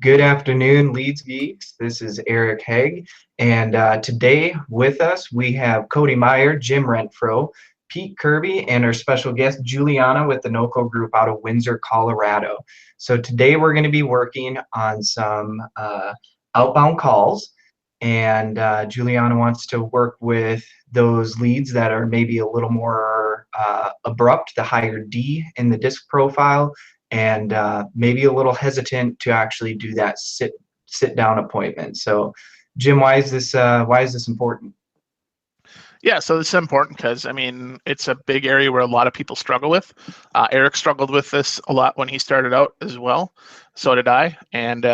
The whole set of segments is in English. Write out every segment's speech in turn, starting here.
Good afternoon, Leads Geeks. This is Eric Haig, and today with us we have Cody Meyer, Jim Renfro, Pete Kirby, and our special guest Juliana with the NOCO Group out of Windsor, Colorado. So today we're going to be working on some outbound calls, and Juliana wants to work with those leads that are maybe a little more abrupt, the higher D in the disc profile, and maybe a little hesitant to actually do that sit down appointment. So, Jim, why is this important? Yeah, so this is important because it's a big area where a lot of people struggle with. Eric struggled with this a lot when he started out as well. So did I, and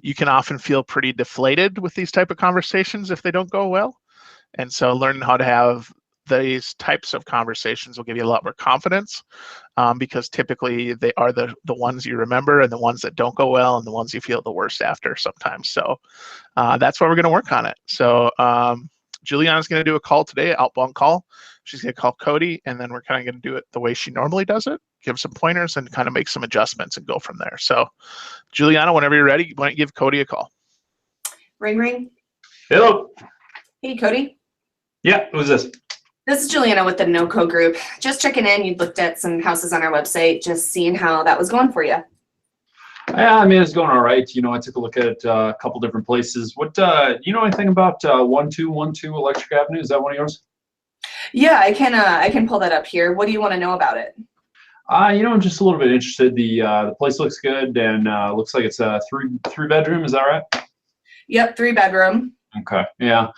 you can often feel pretty deflated with these type of conversations if they don't go well. And so learning how to have these types of conversations will give you a lot more confidence, because typically they are the ones you remember and the ones that don't go well and the ones you feel the worst after sometimes. So that's why we're going to work on it. So Juliana's going to do a call today, outbound call. She's going to call Cody, and then we're kind of going to do it the way she normally does it, give some pointers and kind of make some adjustments and go from there. So Juliana, whenever you're ready, why don't you give Cody a call? Ring, ring. Hello. Hey, Cody. Yeah, who's this? This is Juliana with the NOCO Group. Just checking in. You'd looked at some houses on our website, just seeing how that was going for you. Yeah, it's going all right. I took a look at a couple different places. What, you know anything about 1212 Electric Avenue? Is that one of yours? Yeah, I can pull that up here. What do you want to know about it? I'm just a little bit interested. The place looks good and looks like it's a three bedroom. Is that right? Yep, 3-bedroom. Okay. Yeah,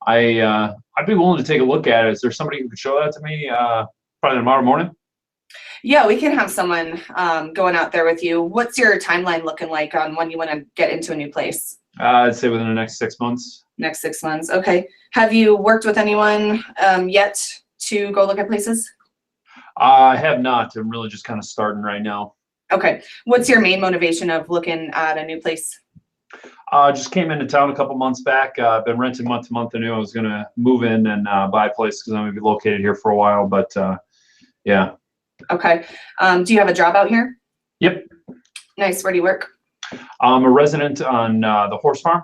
I'd be willing to take a look at it. Is there somebody who could show that to me? Probably tomorrow morning. Yeah, we can have someone going out there with you. What's your timeline looking like on when you want to get into a new place? I'd say within the next 6 months. Next 6 months. Okay. Have you worked with anyone yet to go look at places? I have not. I'm really just kind of starting right now. Okay. What's your main motivation of looking at a new place? Just came into town a couple months back. I've been renting month to month. I knew I was going to move in and buy a place because I'm going to be located here for a while. But yeah. Okay. Do you have a job out here? Yep. Nice. Where do you work? I'm a resident on the horse farm.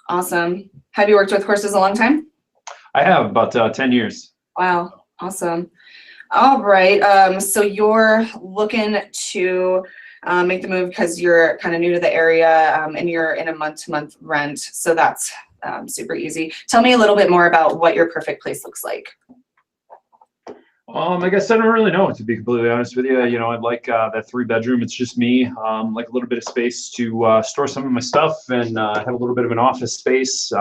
Awesome. Have you worked with horses a long time? I have about 10 years. Wow. Awesome. All right. So you're looking to make the move because you're kind of new to the area and you're in a month-to-month rent. So that's super easy. Tell me a little bit more about what your perfect place looks like. I guess I don't really know, to be completely honest with you. I'd like that 3-bedroom. It's just me. Like a little bit of space to store some of my stuff and have a little bit of an office space.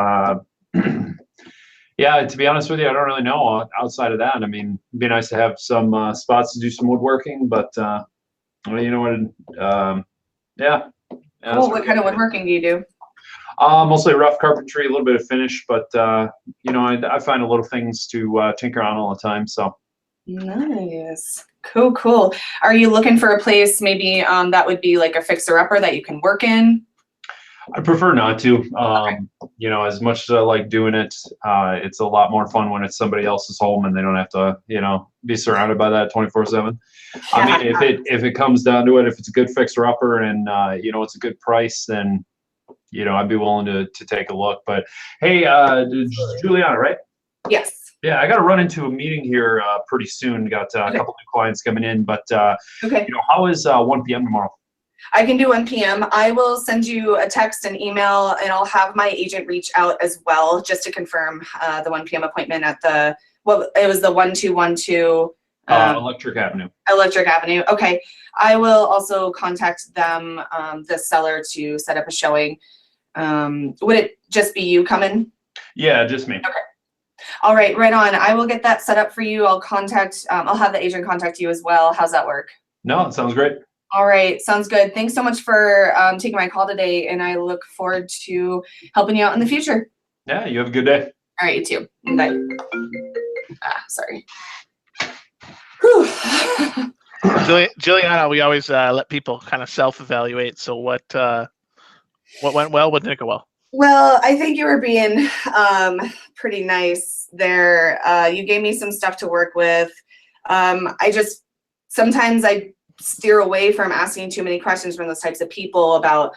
Yeah, to be honest with you, I don't really know outside of that. It'd be nice to have some spots to do some woodworking, but you know what? Yeah. Cool. What kind of woodworking do you do? Mostly rough carpentry, a little bit of finish, but I find a little things to tinker on all the time. So. Nice. Cool. Are you looking for a place maybe that would be like a fixer-upper that you can work in? I prefer not to. Okay. As much as I like doing it, it's a lot more fun when it's somebody else's home and they don't have to, be surrounded by that 24/7. If it comes down to it, if it's a good fixer-upper and it's a good price, then I'd be willing to take a look. But hey, Juliana, right? Yes. Yeah, I got to run into a meeting here pretty soon. Got a couple new clients coming in, but okay. How is 1 p.m. tomorrow? I can do 1 p.m. I will send you a text and email, and I'll have my agent reach out as well just to confirm the 1 p.m. appointment at it was the 1212 Electric Avenue. Electric Avenue. Okay. I will also contact them, the seller, to set up a showing. Would it just be you coming? Yeah, just me. Okay. All right, on. I will get that set up for you. I'll have the agent contact you as well. How's that work? No, it sounds great. All right, sounds good. Thanks so much for taking my call today, and I look forward to helping you out in the future. Yeah, you have a good day. All right, you too. Bye. Sorry. Whew. Juliana, we always let people kind of self-evaluate. So what went well? What didn't go well? Well, I think you were being pretty nice there. You gave me some stuff to work with. Sometimes I steer away from asking too many questions from those types of people about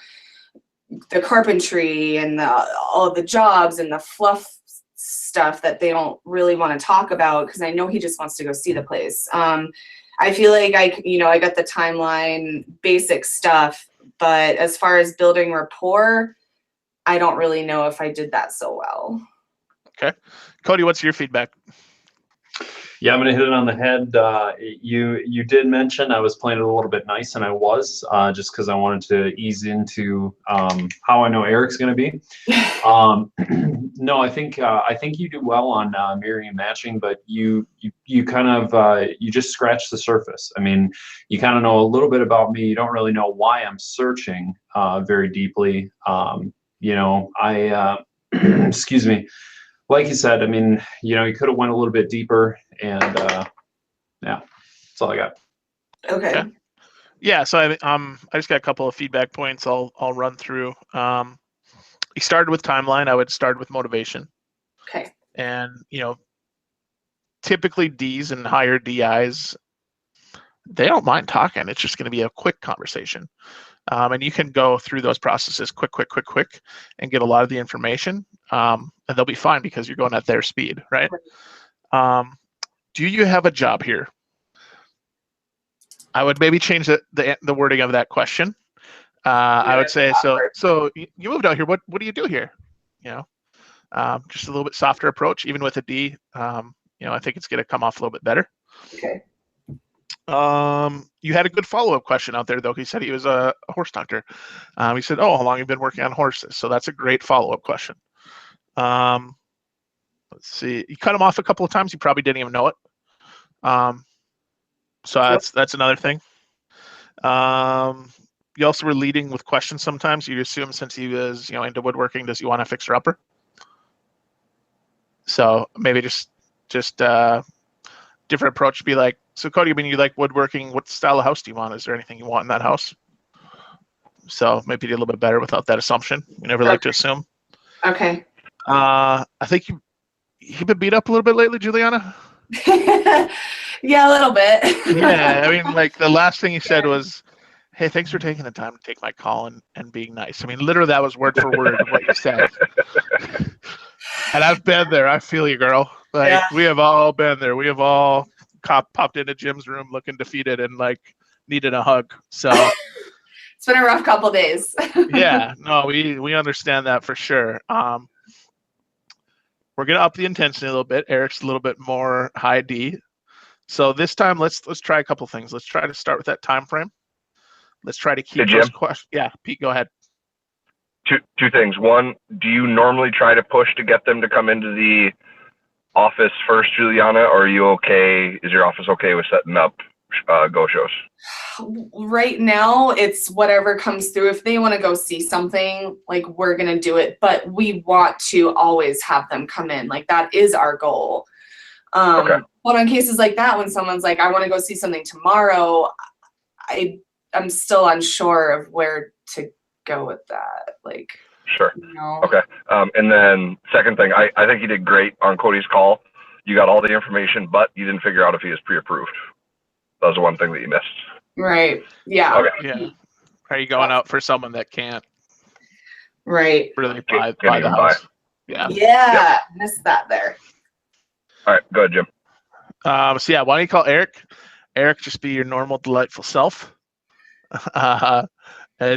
the carpentry and all of the jobs and the fluff stuff that they don't really want to talk about, because I know he just wants to go see the place. I feel like I got the timeline, basic stuff, but as far as building rapport, I don't really know if I did that so well. Okay. Cody, what's your feedback? Yeah, I'm gonna hit it on the head. You did mention I was playing it a little bit nice, and I was just because I wanted to ease into how I know Eric's gonna be. No, I think you do well on mirroring and matching, but you kind of you just scratch the surface. I mean, you kind of know a little bit about me. You don't really know why I'm searching very deeply. Excuse me. Like you said, I mean, you could have went a little bit deeper, and yeah, that's all I got. Okay. Yeah, so I just got a couple of feedback points I'll run through. You started with timeline. I would start with motivation. Okay. And typically D's and higher DIs, they don't mind talking. It's just going to be a quick conversation. And you can go through those processes quick, and get a lot of the information. And they'll be fine because you're going at their speed, right? Do you have a job here? I would maybe change the wording of that question. I would say, so you moved out here. What do you do here? Just a little bit softer approach, even with a D. I think it's going to come off a little bit better. Okay. You had a good follow-up question out there, though. He said he was a horse doctor. He said, "Oh, how long have you been working on horses?" So that's a great follow-up question. Let's see. You cut him off a couple of times. You probably didn't even know it. So that's another thing. You also were leading with questions sometimes. You assume since he was, into woodworking, does he want a fixer-upper? So maybe just different approach. Be like, so Cody, I mean, you like woodworking. What style of house do you want? Is there anything you want in that house? So maybe do a little bit better without that assumption. We never like to assume. Okay. I think you've been beat up a little bit lately, Juliana. Yeah, a little bit. Yeah, I mean, like the last thing you said was, "Hey, thanks for taking the time to take my call and being nice." I mean, literally, that was word for word what you said. And I've been there. I feel you, girl. Like, Yeah. We have all been there. We have all popped into Jim's room looking defeated and like needed a hug. So It's been a rough couple days. yeah, no, we understand that for sure. We're gonna up the intensity a little bit. Eric's a little bit more high D. So this time, let's try a couple things. Let's try to start with that time frame. Let's try to keep those questions. Yeah, Pete, go ahead. Two things. One, do you normally try to push to get them to come into the office first, Juliana, or are you okay? Is your office okay with setting up go shows? Right now, it's whatever comes through. If they want to go see something, like, we're going to do it, but we want to always have them come in. Like, that is our goal. Okay. But on cases like that, when someone's like, I want to go see something tomorrow, I'm still unsure of where to go with that. Like, Sure. Okay. And then second thing, I think you did great on Cody's call. You got all the information, but you didn't figure out if he was pre-approved. That was the one thing that you missed. Right. Yeah. Okay. Yeah. Are you going out for someone that can't Right. really buy even the house? Yeah. Yeah. Missed that there. All right. Go ahead, Jim. So yeah, why don't you call Eric? Eric, just be your normal, delightful self.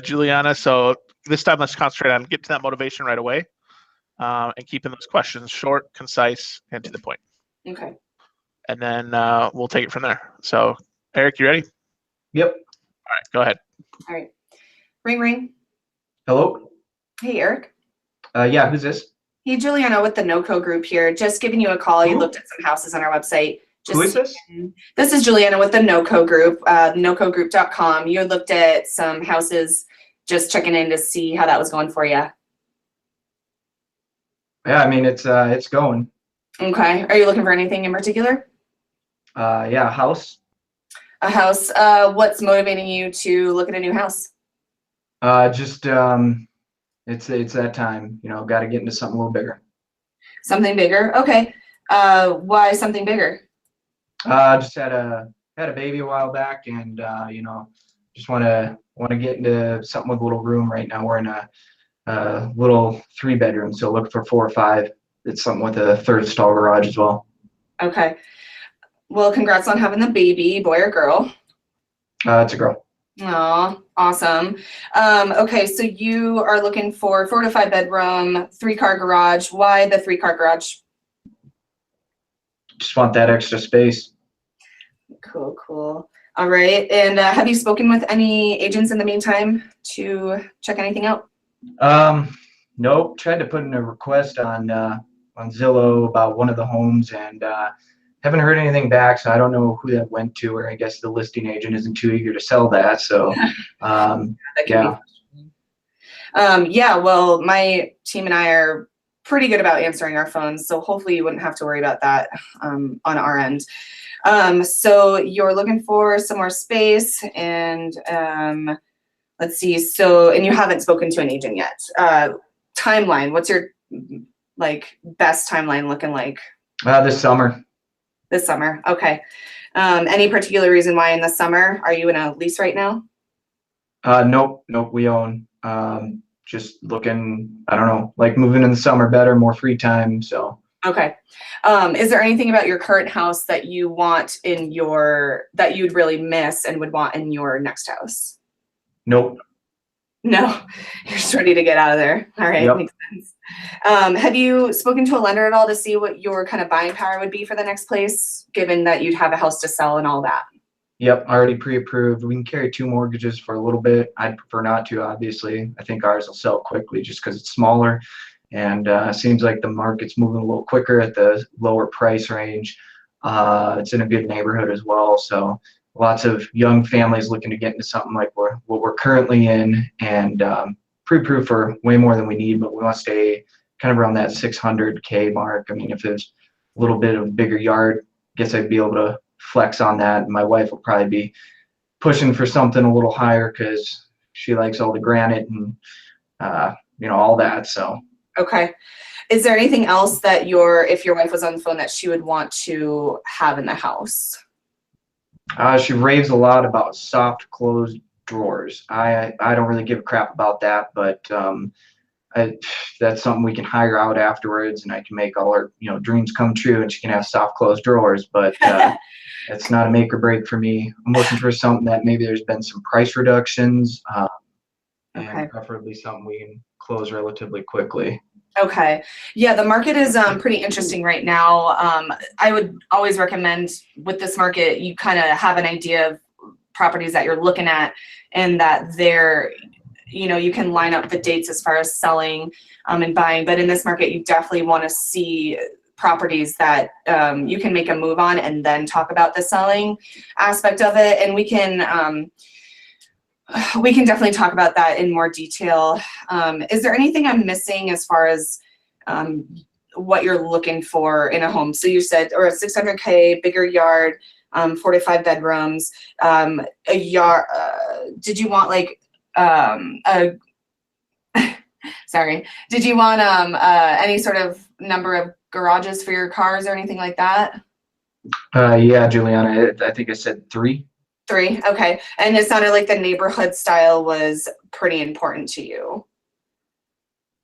Juliana, so this time let's concentrate on getting to that motivation right away, and keeping those questions short, concise, and to the point. Okay. And then we'll take it from there. So Eric, you ready? Yep. All right, go ahead. All right. Ring, ring. Hello? Hey, Eric. Yeah, who's this? Hey, Juliana with the NOCO Group here. Just giving you a call. You Who? looked at some houses on our website. Just Who is this? This is Juliana with the NOCO Group, NOCOgroup.com. You had looked at some houses, just checking in to see how that was going for you. Yeah, I mean, it's going. Okay. Are you looking for anything in particular? Yeah, house. A house. What's motivating you to look at a new house? Just it's that time, got to get into something a little bigger. Something bigger. Okay. Why something bigger? Just had had a baby a while back, and just want to get into something with a little room. Right now we're in a little 3-bedroom, so look for 4 or 5. It's something with a 3rd stall garage as well. Okay. Well, congrats on having the baby, boy or girl. It's a girl. Aw, awesome. Okay, so you are looking for 4 to 5 bedroom, 3-car garage. Why the 3-car garage? Just want that extra space. Cool, cool. All right. And have you spoken with any agents in the meantime to check anything out? Nope. Tried to put in a request on Zillow about one of the homes, and haven't heard anything back. So I don't know who that went to, or I guess the listing agent isn't too eager to sell that. So That can yeah. be frustrating. Yeah, well, my team and I are pretty good about answering our phones, so hopefully you wouldn't have to worry about that on our end. So you're looking for some more space, and let's see. So, and you haven't spoken to an agent yet. Timeline, what's your best timeline looking like? This summer. This summer, okay. Any particular reason why in the summer? Are you in a lease right now? Nope. We own. Just looking, I don't know, like moving in the summer better, more free time. So. Okay. Is there anything about your current house that you want that you'd really miss and would want in your next house? Nope. No, you're just ready to get out of there. All right, Yep. makes sense. Have you spoken to a lender at all to see what your kind of buying power would be for the next place, given that you'd have a house to sell and all that? Yep, already pre-approved. We can carry 2 mortgages for a little bit. I'd prefer not to, obviously. I think ours will sell quickly just because it's smaller, and seems like the market's moving a little quicker at the lower price range. It's in a good neighborhood as well, so lots of young families looking to get into something like what we're currently in, and pre-approved for way more than we need, but we want to stay kind of around that 600K mark. I mean, if there's a little bit of a bigger yard, guess I'd be able to flex on that. My wife will probably be pushing for something a little higher because she likes all the granite and all that. So Okay. Is there anything else that if your wife was on the phone, that she would want to have in the house? she raves a lot about soft closed drawers. I don't really give a crap about that, but that's something we can hire out afterwards, and I can make all her dreams come true, and she can have soft closed drawers. But it's not a make or break for me. I'm looking for something that maybe there's been some price reductions, Okay. and preferably something we can close relatively quickly. Okay. Yeah, the market is pretty interesting right now. I would always recommend with this market, you kind of have an idea of properties that you're looking at, and that you can line up the dates as far as selling and buying. But in this market, you definitely want to see properties that you can make a move on and then talk about the selling aspect of it. And we can definitely talk about that in more detail. Is there anything I'm missing as far as what you're looking for in a home? So you said, or a 600K, bigger yard, 4 to 5 bedrooms, a yard. Did you want sorry. Did you want any sort of number of garages for your cars or anything like that? Yeah, Juliana, I think I said 3. 3, okay. And it sounded like the neighborhood style was pretty important to you.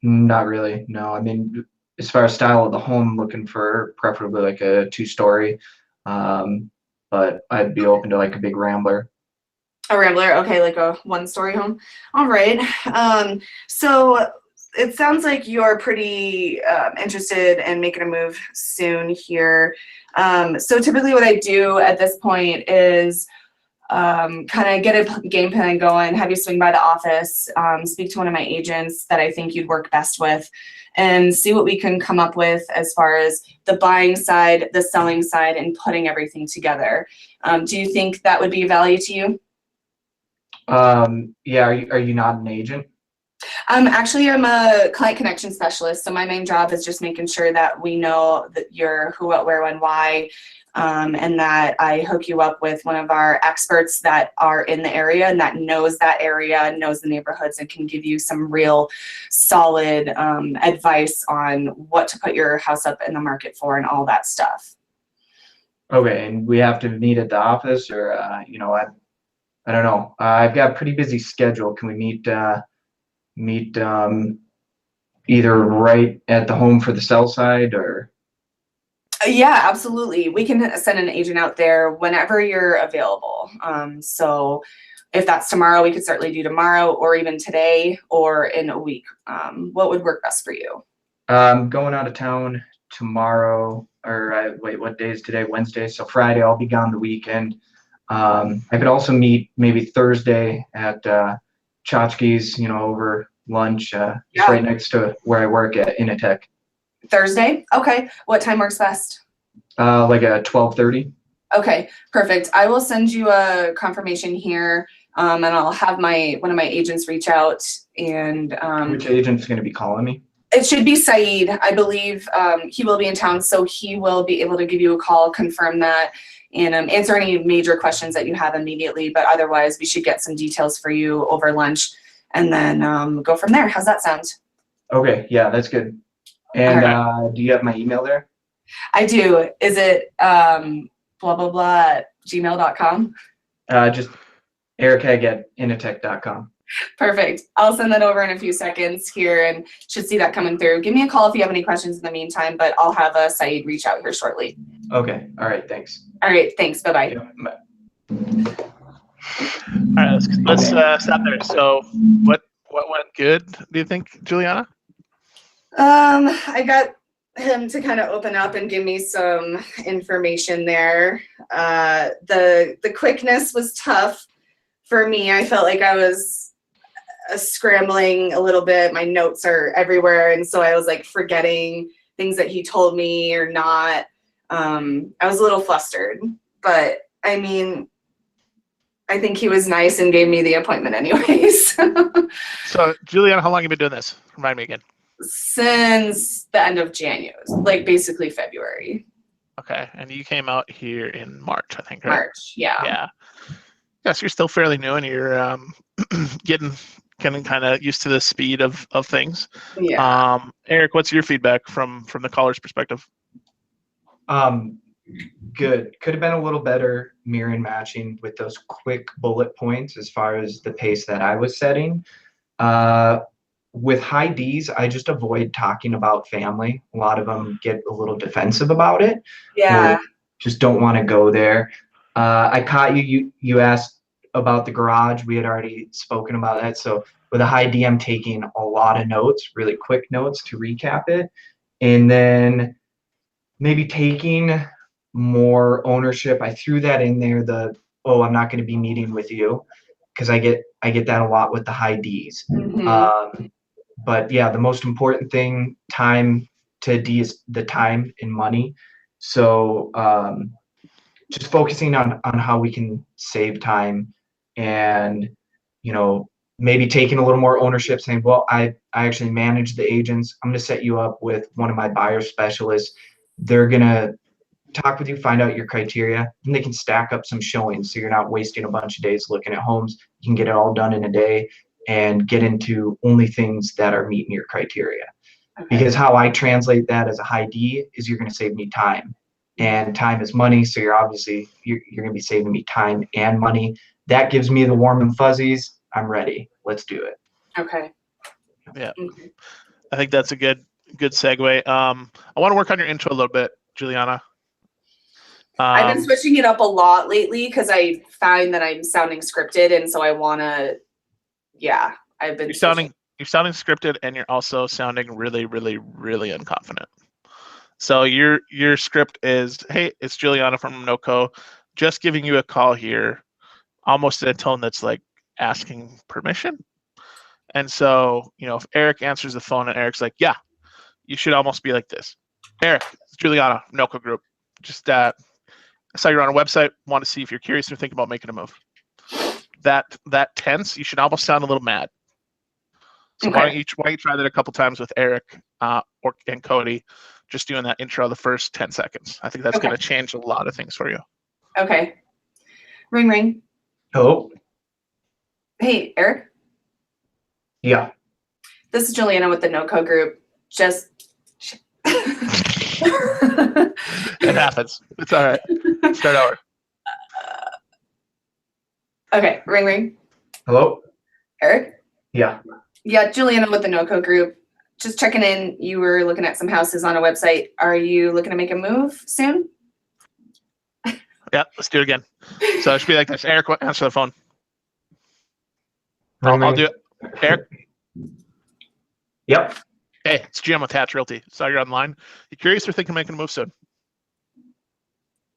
Not really, no. I mean, as far as style of the home, looking for preferably like a 2-story, but I'd be open to like a big rambler. A rambler, okay, like a 1-story home. All right. So it sounds like you're pretty interested in making a move soon here. So typically what I do at this point is kind of get a game plan going, have you swing by the office, speak to one of my agents that I think you'd work best with, and see what we can come up with as far as the buying side, the selling side, and putting everything together. Do you think that would be of value to you? Yeah, are you not an agent? Actually, I'm a client connection specialist. So my main job is just making sure that we know that you're who, what, where, when, why, and that I hook you up with one of our experts that are in the area and that knows that area, knows the neighborhoods, and can give you some real solid advice on what to put your house up in the market for and all that stuff. Okay, and we have to meet at the office, or I don't know. I've got a pretty busy schedule. Can we meet either right at the home for the sell side, or? Yeah, absolutely. We can send an agent out there whenever you're available. So if that's tomorrow, we could certainly do tomorrow, or even today, or in a week. What would work best for you? Going out of town tomorrow, or wait, what day is today? Wednesday. So Friday, I'll be gone the weekend. I could also meet maybe Thursday at Tchotchke's, over lunch, just Yeah. right next to where I work at Initech. Thursday? Okay. What time works best? Like a 12:30. Okay, perfect. I will send you a confirmation here, and I'll have one of my agents reach out, and Which agent's going to be calling me? it should be Saeed. I believe he will be in town, so he will be able to give you a call, confirm that, and answer any major questions that you have immediately. But otherwise, we should get some details for you over lunch, and then go from there. How's that sound? Okay, yeah, that's good. And do you have my email there? I do. Is it blah blah blah @gmail.com? Just erichegg@initech.com. Perfect. I'll send that over in a few seconds here and should see that coming through. Give me a call if you have any questions in the meantime, but I'll have Saeed reach out here shortly. Okay, all right, thanks. All right, thanks. Bye-bye. Yeah, bye. All right, let's stop there. So what went good, do you think, Juliana? I got him to kind of open up and give me some information there. The quickness was tough for me. I felt like I was scrambling a little bit. My notes are everywhere, and so I was like forgetting things that he told me or not. I was a little flustered, but I mean, I think he was nice and gave me the appointment anyways. So Juliana, how long have you been doing this? Remind me again. Since the end of January, like basically February. Okay, and you came out here in March, I think, right? March, yeah. Yeah. Yes, you're still fairly new, and you're getting kind of used to the speed of things. Yeah. Eric, what's your feedback from the caller's perspective? Good. Could have been a little better mirror and matching with those quick bullet points as far as the pace that I was setting. With high Ds, I just avoid talking about family. A lot of them get a little defensive about it. Yeah. Or just don't want to go there. I caught you asked about the garage. We had already spoken about that. So with a high D, I'm taking a lot of notes, really quick notes to recap it. And then maybe taking more ownership. I threw that in there, I'm not going to be meeting with you, because I get that a lot with the high Ds. Mhm. But yeah, the most important thing, time to D, is the time and money. So just focusing on how we can save time, and maybe taking a little more ownership, saying, well, I actually manage the agents. I'm going to set you up with one of my buyer specialists. They're going to talk with you, find out your criteria, and they can stack up some showings, so you're not wasting a bunch of days looking at homes. You can get it all done in a day and get into only things that are meeting your criteria. Okay. Because how I translate that as a high D is, you're going to save me time, and time is money. So you're going to be saving me time and money. That gives me the warm and fuzzies. I'm ready. Let's do it. Okay. Yeah. Mhm. I think that's a good segue. I want to work on your intro a little bit, Juliana. I've been switching it up a lot lately because I find that I'm sounding scripted, and so I want to. Yeah, I've been. You're sounding scripted, and you're also sounding really, really, really unconfident. So your script is, hey, it's Juliana from NOCO, just giving you a call here, almost in a tone that's like asking permission. And so, if Eric answers the phone and Eric's like, yeah, you should almost be like this. Eric, it's Juliana, NOCO Group. Just I saw you're on a website, want to see if you're curious or think about making a move. That tense, you should almost sound a little mad. So Okay. why don't you try that a couple times with Eric and Cody, just doing that intro the first 10 seconds. I think that's going to change a lot of things for you. Okay. Ring ring. Hello? Hey, Eric. Yeah. This is Juliana with the NOCO Group. Just It happens. It's all right. Start over. Okay, ring ring. Hello? Eric? Yeah. Yeah, Juliana with the NOCO Group. Just checking in. You were looking at some houses on a website. Are you looking to make a move soon? Yeah, let's do it again. So it should be like this. Eric, answer the phone. Ring, I'll ring. do it. Eric? Yep. Hey, it's Jim with Hatch Realty. Saw you're online. You curious or thinking of making a move soon?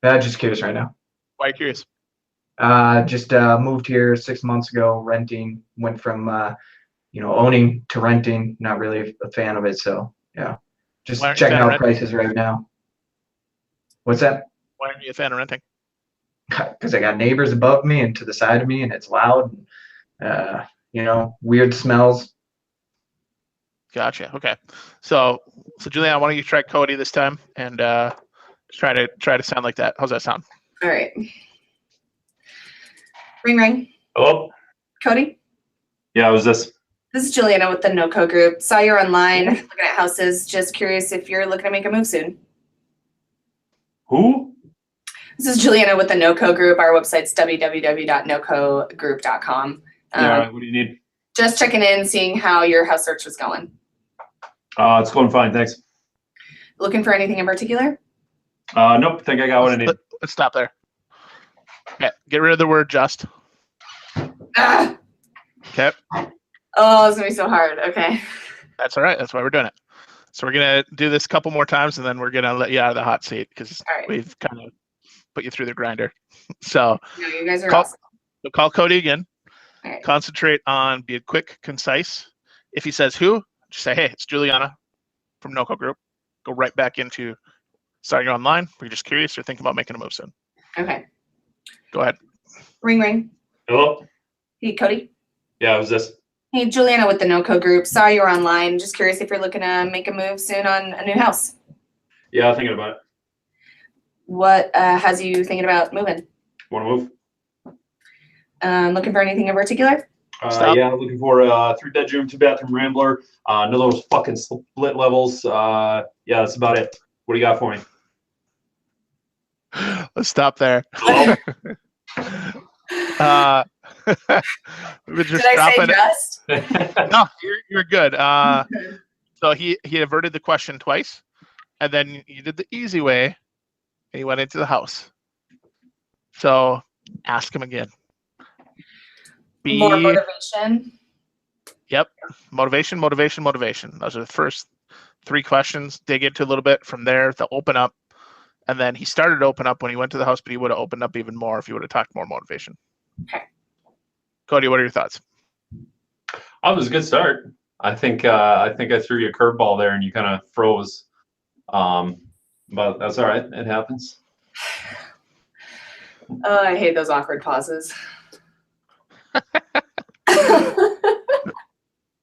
Just curious right now. Why are you curious? Just moved here 6 months ago, renting, went from owning to renting, not really a fan of it, so yeah. Just Why aren't you a checking fan of out renting? prices right now. What's that? Why aren't you a fan of renting? Because I got neighbors above me and to the side of me, and it's loud, and, weird smells. Gotcha. Okay. So Juliana, why don't you try Cody this time and try to sound like that. How's that sound? All right. Ring ring. Hello? Cody? Yeah, who's this? This is Juliana with the NOCO Group. Saw you're online looking at houses. Just curious if you're looking to make a move soon. Who? This is Juliana with the NOCO Group. Our website's www.nocogroup.com. Yeah, what do you need? Just checking in, seeing how your house search was going. It's going fine, thanks. Looking for anything in particular? Nope, think I got what I need. Let's stop there. Okay. Get rid of the word just. Ah! Okay. Oh, it's gonna be so hard. Okay. That's all right. That's why we're doing it. So we're gonna do this a couple more times, and then we're gonna let you out of the hot seat because All right. we've kind of put you through the grinder. So No, you guys are Call- awesome. call Cody again. All right. Concentrate on being quick, concise. If he says who, just say, hey, it's Juliana from NOCO Group. Go right back into starting online. We're just curious or thinking about making a move soon. Okay. Go ahead. Ring ring. Hello? Hey, Cody. Yeah, who's this? Hey, Juliana with the NOCO Group. Saw you were online. Just curious if you're looking to make a move soon on a new house. Yeah, thinking about it. What has you thinking about moving? Want to move? Looking for anything in particular? Stop. Yeah, looking for a 3-bedroom, 2-bathroom rambler. None of those fucking split levels. Yeah, that's about it. What do you got for me? Let's stop there. Hello? We're just Did I say dropping it. just? No, you're good. So he averted the question twice, and then you did the easy way, and he went into the house. So ask him again. More motivation. Yep. Motivation. Those are the first 3 questions. Dig into a little bit from there. They'll open up. And then he started to open up when he went to the house, but he would have opened up even more if he would have talked more motivation. Okay. Cody, what are your thoughts? That was a good start. I think I threw you a curveball there and you kind of froze. But that's all right. It happens. Oh, I hate those awkward pauses.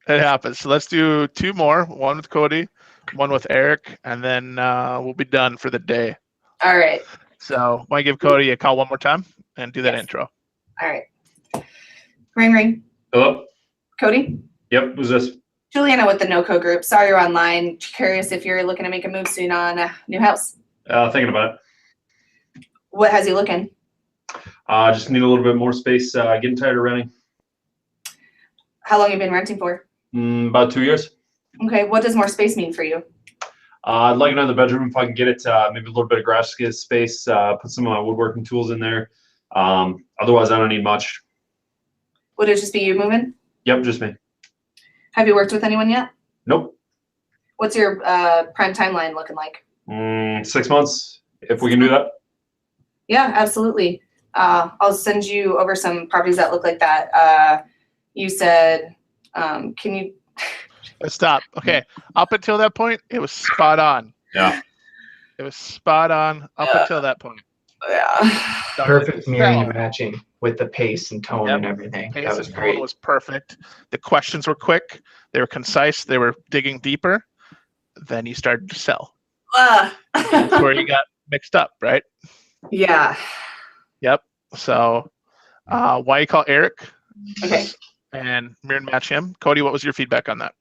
It happens. So let's do 2 more. One with Cody, one with Eric, and then we'll be done for the day. All right. So why don't you give Cody a call one more time and do that Yes. intro. All right. Ring ring. Hello? Cody? Yep, who's this? Juliana with the NOCO Group. Saw you're online. Curious if you're looking to make a move soon on a new house. Thinking about it. What has you looking? Just need a little bit more space. Getting tired of renting. How long you been renting for? About 2 years. Okay. What does more space mean for you? I'd like another bedroom if I can get it. Maybe a little bit of garage space. Put some of my woodworking tools in there. Otherwise, I don't need much. Would it just be you moving? Yep, just me. Have you worked with anyone yet? Nope. What's your prime timeline looking like? 6 months, if we can do that. Yeah, absolutely. I'll send you over some properties that look like that. You said, can you? Let's stop. Okay. Up until that point, it was spot on. Yeah. It was spot on up until that point. Yeah. Perfect mirroring and matching with the pace and tone Yep. and everything. Pace That was and tone great. was perfect. The questions were quick. They were concise. They were digging deeper. Then you started to sell. That's where you got mixed up, right? Yeah. Yep. So why you call Eric Okay. and mirror and match him. Cody, what was your feedback on that?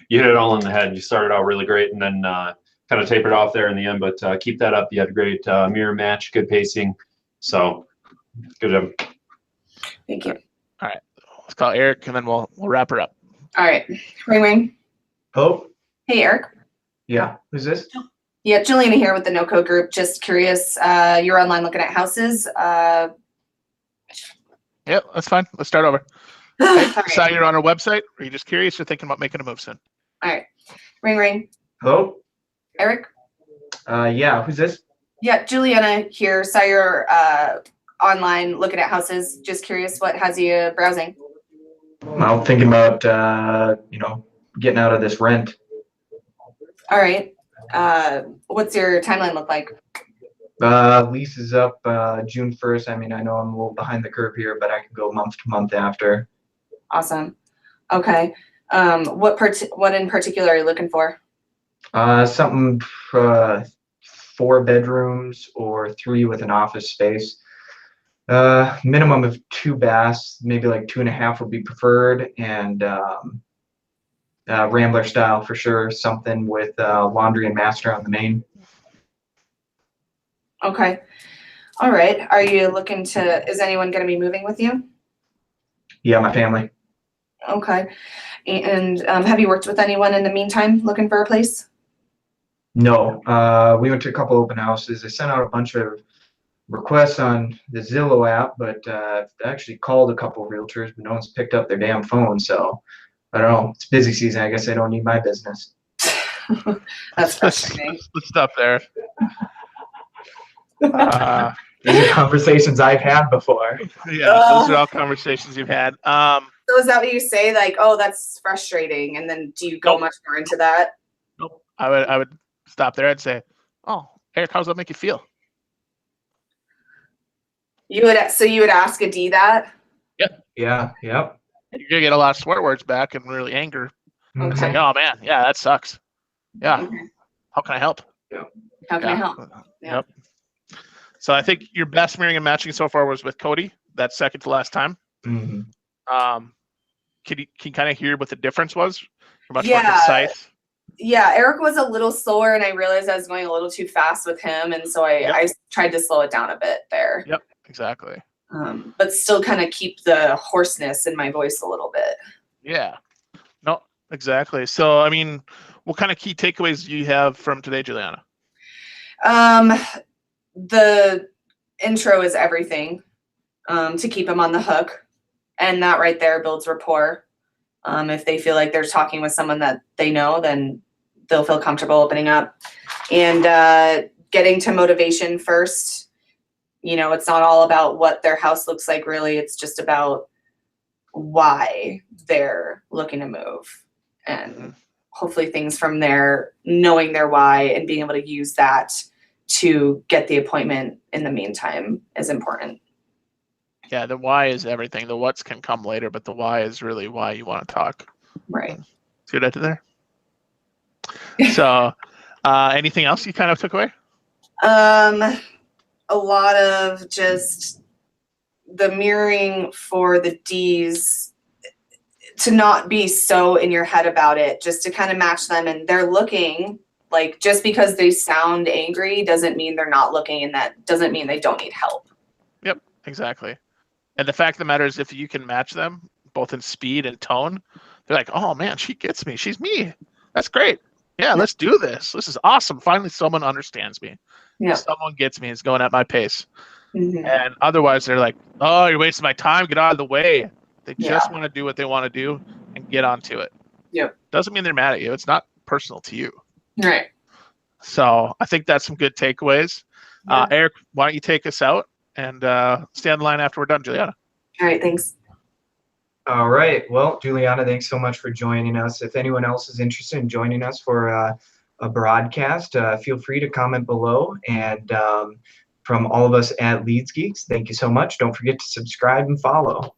You hit it all on the head. You started out really great and then kind kind of tapered off there in the end, but keep that up. You had a great mirror match, good pacing. So good job. Thank you. All right, let's call Eric, and then we'll wrap her up. All right. Ring ring. Oh, Hey, Eric. yeah. Who's this? Yeah, Juliana here with the NOCO Group. Just curious, you're online looking at houses. Yeah, that's fine. Let's start over. All Hey, right. saw you're on our website. Are you just curious or thinking about making a move soon? All right. Ring ring. Oh, Eric. yeah. Who's this? Yeah, Juliana here. Saw you're online looking at houses. Just curious, what has you browsing? Well, thinking about getting out of this rent. All right. What's your timeline look like? Lease is up June 1st. I mean, I know I'm a little behind the curve here, but I can go month to month after. Awesome. Okay. What in particular are you looking for? Something 4 bedrooms or 3 with an office space. Minimum of 2 baths, maybe like 2.5 would be preferred, and Rambler style for sure. Something with laundry and master on the main. Okay. All right. Are you looking to, is anyone going to be moving with you? Yeah, my family. Okay. And have you worked with anyone in the meantime looking for a place? No, we went to a couple open houses. I sent out a bunch of requests on the Zillow app, but I actually called a couple of realtors, but no one's picked up their damn phone. So I don't know. It's busy season. I guess they don't need my business. That's frustrating. Let's stop there. These are conversations I've had before. Yeah, those are all conversations you've had. So is that what you say? Like, oh, that's frustrating. And then do you go Nope. much more into that? Nope. I would stop there and say, oh, Eric, how does that make you feel? So you would ask a D that? Yeah. Yep. You're gonna get a lot of swear words back and really anger. Mhm. It's like, oh man, yeah, that sucks. Yeah. Okay. How can I help? How can I Yeah. help? Yeah. Yep. So I think your best mirroring and matching so far was with Cody. That's second to last time. Mhm. Can you kind of hear what the difference was? You're much Yeah. more concise. Yeah, Eric was a little slower, and I realized I was going a little too fast with him, and so I tried to slow it down a bit there. Yep, exactly. But still kind of keep the hoarseness in my voice a little bit. Yeah. No, exactly. So I mean, what kind of key takeaways do you have from today, Juliana? The intro is everything, to keep them on the hook, and that right there builds rapport. If they feel like they're talking with someone that they know, then they'll feel comfortable opening up. And getting to motivation first. You know, it's not all about what their house looks like, really. It's just about why they're looking to move. And hopefully things from there, knowing their why and being able to use that to get the appointment in the meantime is important. Yeah, the why is everything. The what's can come later, but the why is really why you want to talk. Right. See what I did there? So, anything else you kind of took away? A lot of just the mirroring for the D's, to not be so in your head about it, just to kind of match them. And they're looking, like, just because they sound angry doesn't mean they're not looking, and that doesn't mean they don't need help. Yep, exactly. And the fact of the matter is, if you can match them both in speed and tone, they're like, oh man, she gets me. She's me. That's great. Yeah, let's do this. This is awesome. Finally, someone understands me. Yeah. Someone gets me. Is going at my pace. Mhm. And otherwise, they're like, oh, you're wasting my time. Get out of the way. They just Yeah. want to do what they want to do and get onto it. Yep. Doesn't mean they're mad at you. It's not personal to you. Right. So I think that's some good takeaways. Yeah. Eric, why don't you take us out and stay on the line after we're done, Juliana? All right. Thanks. All right. Well, Juliana, thanks so much for joining us. If anyone else is interested in joining us for a broadcast, feel free to comment below. And from all of us at Leads Geeks, thank you so much. Don't forget to subscribe and follow.